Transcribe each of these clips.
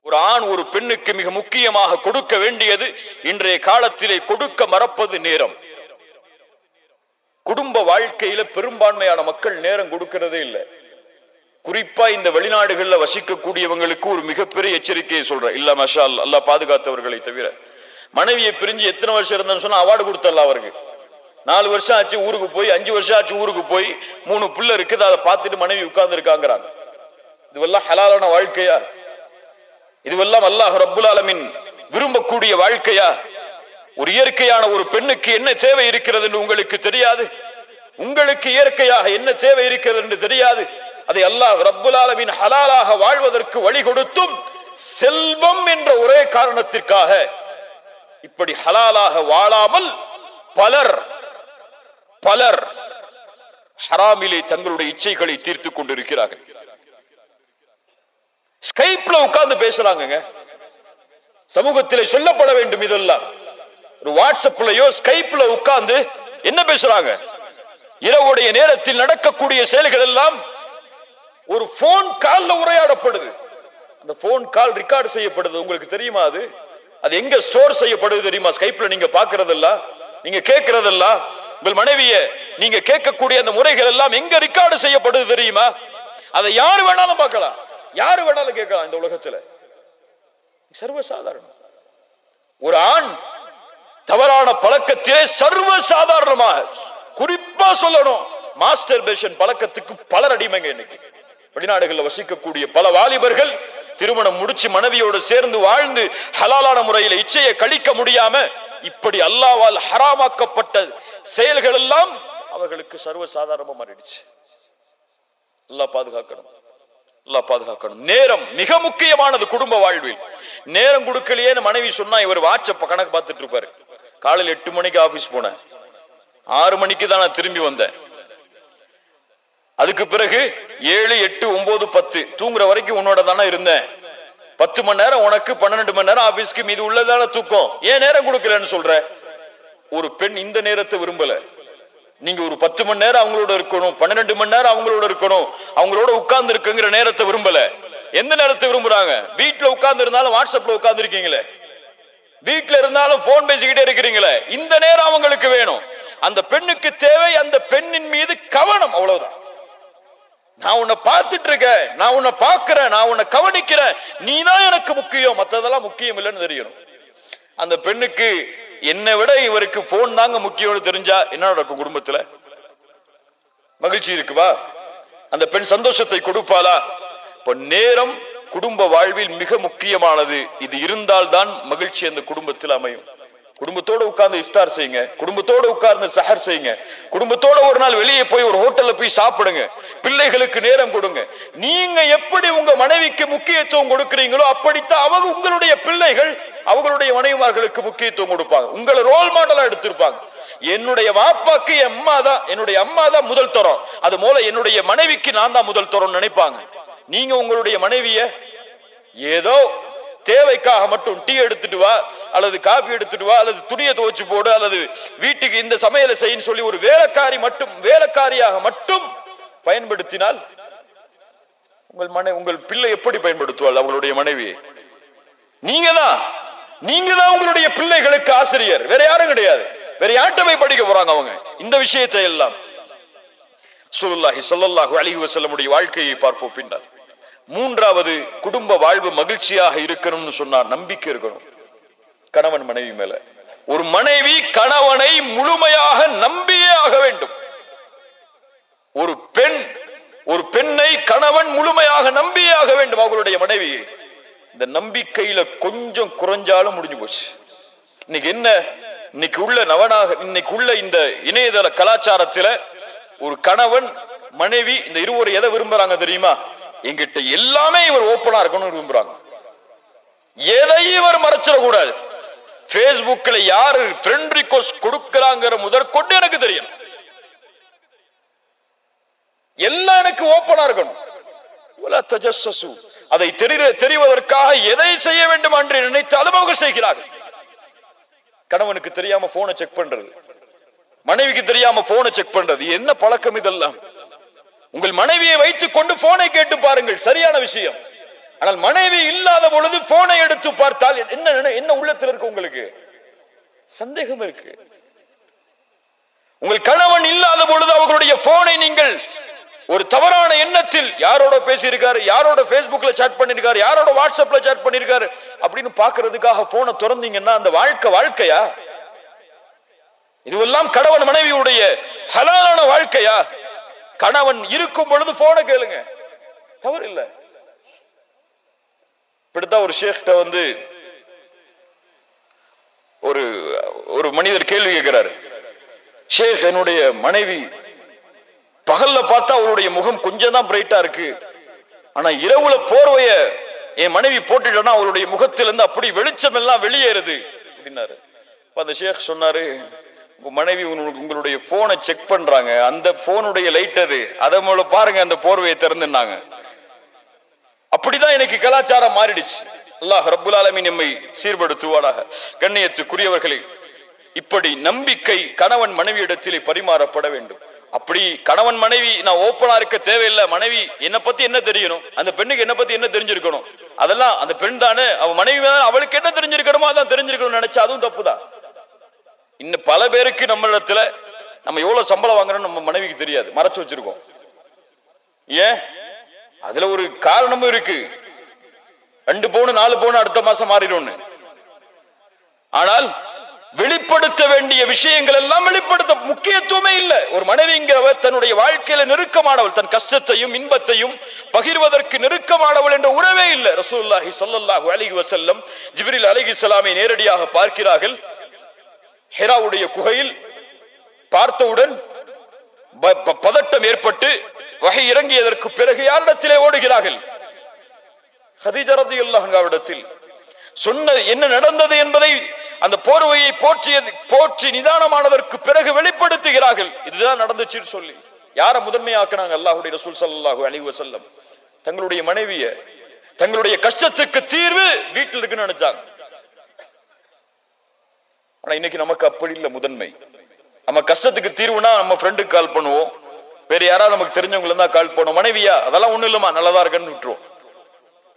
ஒரு ஆண் ஒரு பெண்ணுக்கு மிக முக்கியமாக கொடுக்க வேண்டியது இன்றைய காலத்திலே கொடுக்க மறப்பது நேரம். குடும்ப வாழ்க்கையில பெரும்பான்மையான மக்கள் நேரம் கொடுக்கிறதே இல்லை. குறிப்பா இந்த வெளிநாடுகள்ல வசிக்கக்கூடியவங்களுக்கு ஒரு மிகப்பெரிய எச்சரிக்கையை சொல்றேன். இல்ல மஷா அல்லாஹ் பாதுகாத்தவர்களை தவிர, மனைவியை பிரிஞ்சு எத்தனை வருஷம் இருந்தான்னு சொன்னா அவார்டு கொடுத்தரலாம். அவருக்கு 4 வருஷம் ஆச்சு ஊருக்கு போய், 5 வருஷம் ஆச்சு ஊருக்கு போய், 3 பிள்ளை இருக்குது, அதை பார்த்துட்டு மனைவி உட்கார்ந்து இருக்காங்கிறாங்க. இதுவெல்லாம் ஹலாலான வாழ்க்கையா? இதுவெல்லாம் அல்லாஹ் ரப்புல் ஆலமீன் விரும்பக்கூடிய வாழ்க்கையா? ஒரு இயற்கையான ஒரு பெண்ணுக்கு என்ன தேவை இருக்கிறது என்று உங்களுக்கு தெரியாது. உங்களுக்கு இயற்கையாக என்ன தேவை இருக்கிறது என்று தெரியாது. அதை அல்லாஹ் ரப்புல் ஆலமீன் ஹலாலாக வாழ்வதற்கு வழி கொடுத்தும் செல்வம் என்ற ஒரே காரணத்திற்காக இப்படி ஹலாலாக வாழாமல் பலர் ஹராமிலே தங்களுடைய இச்சைகளை தீர்த்துக் கொண்டிருக்கிறார்கள். ஸ்கைப்ல உட்கார்ந்து பேசுறாங்க. சமூகத்திலே சொல்லப்பட வேண்டும். இதெல்லாம் ஒரு வாட்ஸ்அப்லயோ ஸ்கைப்ல உட்கார்ந்து என்ன பேசுறாங்க? இரவுடைய நேரத்தில் நடக்கக்கூடிய செயல்கள் எல்லாம் ஒரு போன் கால்ல உரையாடப்படுது. அந்த போன் கால் ரெக்கார்டு செய்யப்படுது. உங்களுக்கு தெரியுமா? அது எங்க ஸ்டோர் செய்யப்படுது தெரியுமா? ஸ்கைப்ல நீங்க பாக்குறதெல்லாம், நீங்க கேட்கறதெல்லாம், உங்கள் மனைவிய நீங்க கேட்கக்கூடிய அந்த முறைகள் எல்லாம் எங்க ரெக்கார்டு செய்யப்படுது தெரியுமா? அதை யாரு வேணாலும் பார்க்கலாம், யாரு வேணாலும் கேட்கலாம். இந்த உலகத்துல சர்வசாதாரணம். ஒரு ஆண் தவறான பழக்கத்திலே சர்வசாதாரணமாக, குறிப்பா சொல்லணும், மாஸ்டர்பேஷன் பழக்கத்துக்கு பலர் அடிமைங்க. இன்னைக்கு வெளிநாடுகளில் வசிக்கக்கூடிய பல வாலிபர்கள் திருமணம் முடிச்சு மனைவியோடு சேர்ந்து வாழ்ந்து ஹலாலான முறையில் இச்சையை கழிக்க முடியாம இப்படி அல்லாஹ்வால் ஹராமாக்கப்பட்ட செயல்கள் எல்லாம் அவர்களுக்கு சர்வசாதாரணமா மாறிடுச்சு. அல்லாஹ் பாதுகாக்கணும், அல்லாஹ் பாதுகாக்கணும். நேரம் மிக முக்கியமானது குடும்ப வாழ்வில். நேரம் கொடுக்கலையே மனைவி சொன்னா இவர் வாட்ஸ்அப் கணக்கு பார்த்துட்டு இருப்பாரு. காலையில் 8 மணிக்கு ஆபீஸ் போனேன், 6 மணிக்கு தான் நான் திரும்பி வந்தேன். அதுக்கு பிறகு 7, 8, 9, 10 தூங்குற வரைக்கும் உன்னோட தானே இருந்தேன். 10 மணி நேரம் உனக்கு, 12 மணி நேரம் ஆபீஸ்க்கு, மீது உள்ளதான தூக்கம். ஏன் நேரம் கொடுக்கலன்னு சொல்ற? ஒரு பெண் இந்த நேரத்தை விரும்பல. நீங்க ஒரு 10 மணி நேரம் அவங்களோட இருக்கணும், 12 மணி நேரம் அவங்களோட இருக்கணும், அவங்களோட உட்கார்ந்து இருக்குங்கிற நேரத்தை விரும்பல. எந்த நேரத்தை விரும்புறாங்க? வீட்டுல உட்கார்ந்து இருந்தாலும் வாட்ஸ்அப்ல உட்கார்ந்து இருக்கீங்களே, வீட்டுல இருந்தாலும் போன் பேசிக்கிட்டே இருக்கிறீங்களே, இந்த நேரம் அவங்களுக்கு வேணும். அந்த பெண்ணுக்கு தேவை அந்த பெண்ணின் மீது கவனம், அவ்வளவுதான். நான் உன்னை பார்த்துட்டு இருக்கேன், நான் உன்னை பார்க்கிறேன், நான் உன்னை கவனிக்கிறேன், நீ தான் எனக்கு முக்கியம், மற்றதெல்லாம் முக்கியம் இல்லைன்னு தெரியணும். அந்த பெண்ணுக்கு என்னை விட இவருக்கு போன் தாங்க முக்கியம்னு தெரிஞ்சா என்ன நடக்கும்? குடும்பத்துல மகிழ்ச்சி இருக்குவா? அந்த பெண் சந்தோஷத்தை கொடுப்பாளா? இப்ப நேரம் குடும்ப வாழ்வில் மிக முக்கியமானது. இது இருந்தால்தான் மகிழ்ச்சி அந்த குடும்பத்தில் அமையும். குடும்பத்தோட உட்கார்ந்து இஃப்தார் செய்யுங்க, குடும்பத்தோட உட்கார்ந்து சஹர் செய்யுங்க, குடும்பத்தோட ஒரு நாள் வெளியே போய் ஒரு ஹோட்டல்ல போய் சாப்பிடுங்க, பிள்ளைகளுக்கு நேரம் கொடுங்க. நீங்க எப்படி உங்க மனைவிக்கு முக்கியத்துவம் கொடுக்கிறீங்களோ அப்படித்தான் அவங்க உங்களுடைய பிள்ளைகள் அவங்களுடைய மனைவிமார்களுக்கு முக்கியத்துவம் கொடுப்பாங்க. உங்களை ரோல் மாடலா எடுத்திருப்பாங்க. என்னுடைய வாப்பாக்கு என்னுடைய அம்மா தான் முதல் தரம், அது போல என்னுடைய மனைவிக்கு நான் தான் முதல் தரம் நினைப்பாங்க. நீங்க உங்களுடைய மனைவிய ஏதோ தேவைக்காக மட்டும் டீ எடுத்துட்டு வா, அல்லது காபி எடுத்துட்டு வா, அல்லது துணியை துவைச்சு போடு, அல்லது வீட்டுக்கு இந்த சமையலை செய்யன்னு சொல்லி ஒரு வேலைக்காரியாக மட்டும் பயன்படுத்தினால் உங்கள் பிள்ளை எப்படி பயன்படுத்துவாள் அவங்களுடைய மனைவியை? நீங்க தான் உங்களுடைய பிள்ளைகளுக்கு ஆசிரியர், வேற யாரும் கிடையாது. வேற யார்கிட்ட போய் படிக்க போறாங்க அவங்க இந்த விஷயத்தை எல்லாம்? ரசூலுல்லாஹி ஸல்லல்லாஹு அலைஹி வஸல்லம் உடைய வாழ்க்கையை பார்ப்போம். பின்னர் 3வது குடும்ப வாழ்வு மகிழ்ச்சியாக இருக்கணும்னு சொன்னா நம்பிக்கை இருக்கணும் கணவன் மனைவி மேல. ஒரு மனைவி கணவனை முழுமையாக நம்பியே ஆக வேண்டும். ஒரு பெண்ணை கணவன் முழுமையாக நம்பியே ஆக வேண்டும் அவங்களுடைய மனைவியை. இந்த நம்பிக்கையில கொஞ்சம் குறைஞ்சாலும் முடிஞ்சு போச்சு. இன்னைக்கு உள்ள இந்த இணையதள கலாச்சாரத்துல ஒரு கணவன் மனைவி இந்த இருவரும் எதை விரும்புறாங்க தெரியுமா? எங்கிட்ட எல்லாமே இவர் ஓப்பனா இருக்கணும்னு விரும்புறாங்க. எதையும் இவர் மறைச்சிடக்கூடாது. பேஸ்புக்ல யாரு ஃப்ரெண்ட் ரிக்வெஸ்ட் கொடுக்கிறாங்கிற முதற்கொண்டு எனக்கு தெரியும். எல்லாம் எனக்கு ஓப்பனா இருக்கணும். அதை தெரிவதற்காக எதை செய்ய வேண்டும் என்று நினைத்தாலும் அவங்க செய்கிறார்கள். கணவனுக்கு தெரியாம போனை செக் பண்றது, மனைவிக்கு தெரியாம போனை செக் பண்றது, என்ன பழக்கம் இதெல்லாம்? உங்கள் மனைவியை வைத்துக் கொண்டு போனை கேட்டு பாருங்கள், சரியான விஷயம். ஆனால் மனைவி இல்லாத பொழுது போனை எடுத்து பார்த்தால் என்ன உள்ளத்தில் இருக்கு? உங்களுக்கு சந்தேகம் இருக்கு. உங்கள் கணவன் இல்லாத பொழுது அவர்களுடைய போனை நீங்கள் ஒரு தவறான எண்ணத்தில் யாரோட பேசியிருக்காரு, யாரோட பேஸ்புக்ல சாட் பண்ணிருக்காரு, யாரோட வாட்ஸ்அப்ல சாட் பண்ணிருக்காரு அப்படின்னு பாக்குறதுக்காக போனை திறந்தீங்கன்னா அந்த வாழ்க்கையா? இதுவெல்லாம் கணவன் மனைவியுடைய ஹலாலான வாழ்க்கையா? கணவன் இருக்கும் பொழுது போனை கேளுங்க, தவறு இல்லை. இப்படித்தான் ஒரு ஷேக்கிட்ட வந்து ஒரு மனிதர் கேள்வி கேட்கிறார். ஷேக், என்னுடைய மனைவி பகல்ல பார்த்தா அவளுடைய முகம் கொஞ்சம் தான் பிரைட்டா இருக்கு, ஆனா இரவுல போர்வைய என் மனைவி போட்டுட்டா அவளுடைய முகத்திலிருந்து அப்படி வெளிச்சம் எல்லாம் வெளியேறுது அப்படின்னாரு. அந்த ஷேக் சொன்னாரு, உங்க மனைவி உங்களுடைய போனை செக் பண்றாங்க, அந்த போனுடைய லைட் அதை மூல பாருங்க, அந்த போர்வையை திறந்துனாங்க. அப்படிதான் எனக்கு கலாச்சாரம் மாறிடுச்சு. அல்லாஹ் ரப்புல் ஆலமீன் நம்மை சீர்படுத்துவானாக. கண்ணியத்துக்குரியவர்களே, இப்படி நம்பிக்கை கணவன் மனைவி இடத்திலே பரிமாறப்பட வேண்டும். அப்படி கணவன் மனைவி நான் ஓப்பனா இருக்க தேவையில்லை. மனைவி என்ன பத்தி என்ன தெரியணும், அந்த பெண்ணுக்கு என்ன பத்தி என்ன தெரிஞ்சிருக்கணும், அதெல்லாம் அந்த பெண் தானே, அவ மனைவி அவளுக்கு என்ன தெரிஞ்சிருக்கணுமோ அதான் தெரிஞ்சிருக்கணும் நினைச்சா அதுவும் தப்புதான். இன்னும் பல பேருக்கு நம்ம இடத்துல நம்ம எவ்வளவு சம்பளம் வாங்குறோம் நம்ம மனைவிக்கு தெரியாது, மறைச்சு வச்சிருக்கோம். ஏன்? அதுல ஒரு காரணமும் இருக்கு. 2 பவுன் 4 பவுன் அடுத்த மாசம் மாறிடும். ஆனால் வெளிப்படுத்த வேண்டிய விஷயங்கள் எல்லாம் வெளிப்படுத்த முக்கியத்துவமே இல்லை. ஒரு மனைவிங்கிறவர் தன்னுடைய வாழ்க்கையில நெருக்கமானவள், தன் கஷ்டத்தையும் இன்பத்தையும் பகிர்வதற்கு நெருக்கமானவள் என்ற உறவே இல்லை. ரசூலுல்லாஹி ஸல்லல்லாஹு அலைஹி வஸல்லம் ஜிப்ரீல் அலைஹிஸ்ஸலாமை நேரடியாக பார்க்கிறார்கள். ஹிராவுடைய குகையில் பார்த்தவுடன் பதட்டம் ஏற்பட்டு வஹி இறங்கியதற்கு பிறகு யாரிடத்திலே ஓடுகிறார்கள்? கதீஜா ரலியல்லாஹு அன்ஹாவிடத்தில். சொன்ன என்ன நடந்தது என்பதை அந்த போர்வையை போற்றி நிதானமானதற்கு பிறகு வெளிப்படுத்துகிறார்கள். இதுதான் நடந்துச்சுன்னு சொல்லி யார முதன்மையாக்குனாங்க? அல்லாஹ்வுடைய ரசூல் ஸல்லல்லாஹு அலைஹி வஸல்லம் தங்களுடைய மனைவிய தங்களுடைய கஷ்டத்துக்கு தீர்வு வீட்டில் இருக்குன்னு நினைச்சாங்க. ஆனா இன்னைக்கு நமக்கு அப்படி இல்லை முதன்மை. நம்ம கஷ்டத்துக்கு தீர்வுனா நம்ம ஃப்ரெண்டுக்கு கால் பண்ணுவோம், வேற யாராவது நமக்கு தெரிஞ்சவங்க தான் கால் பண்ணுவோம். மனைவியா அதெல்லாம் ஒண்ணும் இல்லமா நல்லதா இருக்கன்னு விட்டுருவோம்.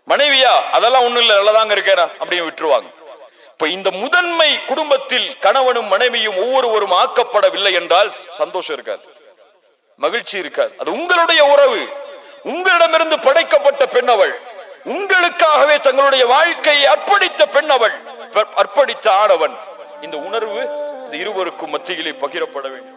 மனைவியா அதெல்லாம் ஒண்ணும் இல்ல நல்லதாங்க இருக்கேனா அப்படின்னு விட்டுருவாங்க. இப்ப இந்த முதன்மை குடும்பத்தில் கணவனும் மனைவியும் ஒவ்வொருவரும் ஆக்கப்படவில்லை என்றால் சந்தோஷம் இருக்காது, மகிழ்ச்சி இருக்காது. அது உங்களுடைய உறவு, உங்களிடமிருந்து படைக்கப்பட்ட பெண் அவள், உங்களுக்காகவே தங்களுடைய வாழ்க்கையை அர்ப்பணித்த பெண் அவள், அர்ப்பணித்த ஆடவன். இந்த உணர்வு இந்த இருவருக்கும் மத்தியிலே பகிரப்பட வேண்டும்.